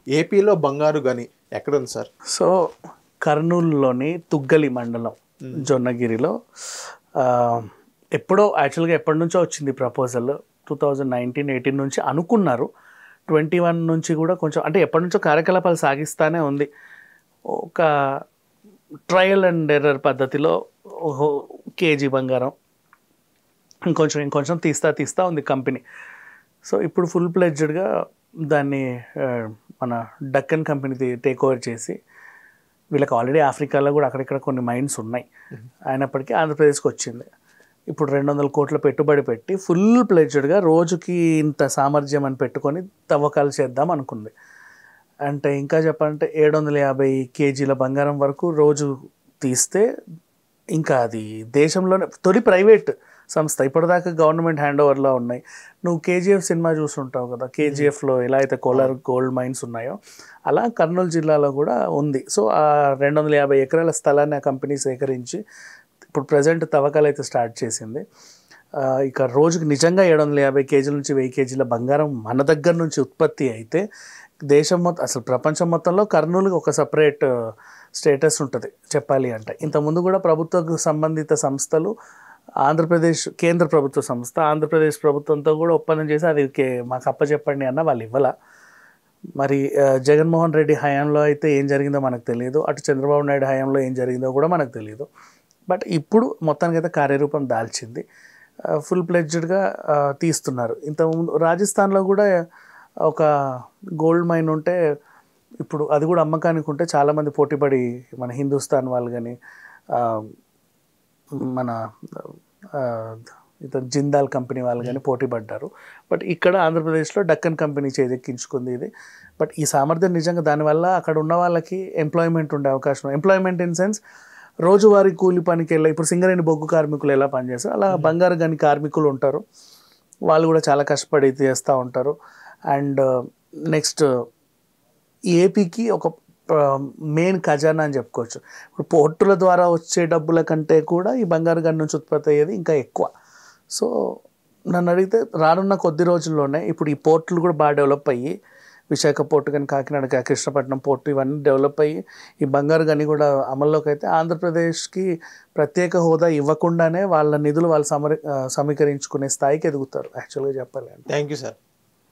ఏపీలో బంగారు గని ఎక్కడుంది సార్? సో కర్నూలులోని తుగ్గలి మండలం జొన్నగిరిలో ఎప్పుడో యాక్చువల్గా ఎప్పటి నుంచో వచ్చింది ప్రపోజల్. 2019-18 నుంచి అనుకున్నారు. 21 నుంచి కూడా కొంచెం అంటే ఎప్పటి నుంచో కార్యకలాపాలు సాగిస్తానే ఉంది. ఒక ట్రయల్ అండ్ ఎర్రర్ పద్ధతిలో కేజీ బంగారం ఇంకొంచెం తీస్తా ఉంది కంపెనీ. సో ఇప్పుడు ఫుల్ ప్లెడ్జ్డ్గా దాన్ని మన డక్కన్ కంపెనీ టేక్ ఓవర్ చేసి, వీళ్ళకి ఆల్రెడీ ఆఫ్రికాలో కూడా అక్కడిక్కడ కొన్ని మైన్స్ ఉన్నాయి, అయినప్పటికీ ఆంధ్రప్రదేశ్కి వచ్చింది. ఇప్పుడు 200 కోట్ల పెట్టుబడి పెట్టి ఫుల్ ప్లెడ్జ్డ్గా రోజుకి ఇంత సామర్థ్యం అని పెట్టుకొని తవ్వకాలు చేద్దాం అనుకుంది. అంటే ఇంకా చెప్పాలంటే 750 కేజీల బంగారం వరకు రోజు తీస్తే ఇంకా అది దేశంలోనే తొలి ప్రైవేట్ సంస్థ. ఇప్పటిదాకా గవర్నమెంట్ హ్యాండ్ ఓవర్లో ఉన్నాయి. నువ్వు కేజీఎఫ్ సినిమా చూసుంటావు కదా, కేజీఎఫ్లో ఎలా అయితే కోలార్ గోల్డ్ మైన్స్ ఉన్నాయో అలా కర్నూలు జిల్లాలో కూడా ఉంది. సో ఆ 250 ఎకరాల స్థలాన్ని ఆ కంపెనీ సేకరించి ఇప్పుడు ప్రజెంట్ తవ్వకాలు అయితే స్టార్ట్ చేసింది. ఇక రోజుకి నిజంగా 750 కేజీల నుంచి 1000 కేజీల బంగారం మన దగ్గర నుంచి ఉత్పత్తి అయితే దేశం మొత్తం, అసలు ప్రపంచం మొత్తంలో కర్నూలుకి ఒక సపరేట్ స్టేటస్ ఉంటుంది చెప్పాలి అంటే. ఇంతకుముందు కూడా ప్రభుత్వ సంబంధిత సంస్థలు ఆంధ్రప్రదేశ్ కేంద్ర ప్రభుత్వ సంస్థ ఆంధ్రప్రదేశ్ ప్రభుత్వంతో కూడా ఒప్పందం చేసి అది మాకు అప్పచెప్పండి అన్న వాళ్ళు ఇవ్వాల. మరి జగన్మోహన్ రెడ్డి హయాంలో అయితే ఏం జరిగిందో మనకు తెలియదు, అటు చంద్రబాబు నాయుడు హయాంలో ఏం జరిగిందో కూడా మనకు తెలియదు. బట్ ఇప్పుడు మొత్తానికైతే కార్యరూపం దాల్చింది, ఫుల్ ప్లెడ్జ్డ్గా తీస్తున్నారు. ఇంతకుముందు రాజస్థాన్లో కూడా ఒక గోల్డ్ మైన్ ఉంటే ఇప్పుడు అది కూడా అమ్మకానికి ఉంటే చాలామంది పోటీపడి మన హిందుస్థాన్ వాళ్ళు కానీ మన ఇతను జిందాల్ కంపెనీ వాళ్ళు కానీ పోటీ పడ్డారు. బట్ ఇక్కడ ఆంధ్రప్రదేశ్లో డక్కన్ కంపెనీ చేదెక్కించుకుంది ఇది. బట్ ఈ సామర్థ్యం నిజంగా దానివల్ల అక్కడ ఉన్న వాళ్ళకి ఎంప్లాయ్మెంట్ ఉండే అవకాశం, ఎంప్లాయ్మెంట్ ఇన్ సెన్స్ రోజువారీ కూలి పనికి వెళ్ళి ఇప్పుడు సింగరేణి బొగ్గు కార్మికులు ఎలా పనిచేస్తారు అలా బంగారు గని కార్మికులు ఉంటారు, వాళ్ళు కూడా చాలా కష్టపడి చేస్తూ ఉంటారు. అండ్ నెక్స్ట్ ఏపీకి ఒక మెయిన్ ఖజానా అని చెప్పుకోవచ్చు. ఇప్పుడు పోర్టుల ద్వారా వచ్చే డబ్బుల కంటే కూడా ఈ బంగారు గని నుంచి ఉత్పత్తి అయ్యేది ఇంకా ఎక్కువ. సో నన్ను అడిగితే రానున్న కొద్ది రోజుల్లోనే ఇప్పుడు ఈ పోర్టులు కూడా బాగా డెవలప్ అయ్యి, విశాఖ పోర్టు కానీ కాకినాడ కృష్ణపట్నం పోర్టు ఇవన్నీ డెవలప్ అయ్యి ఈ బంగారు గని కూడా అమల్లోకి అయితే ఆంధ్రప్రదేశ్కి ప్రత్యేక హోదా ఇవ్వకుండానే వాళ్ళ నిధులు వాళ్ళు సమీకరించుకునే స్థాయికి ఎదుగుతారు యాక్చువల్గా చెప్పాలి అంటే. Thank you sir.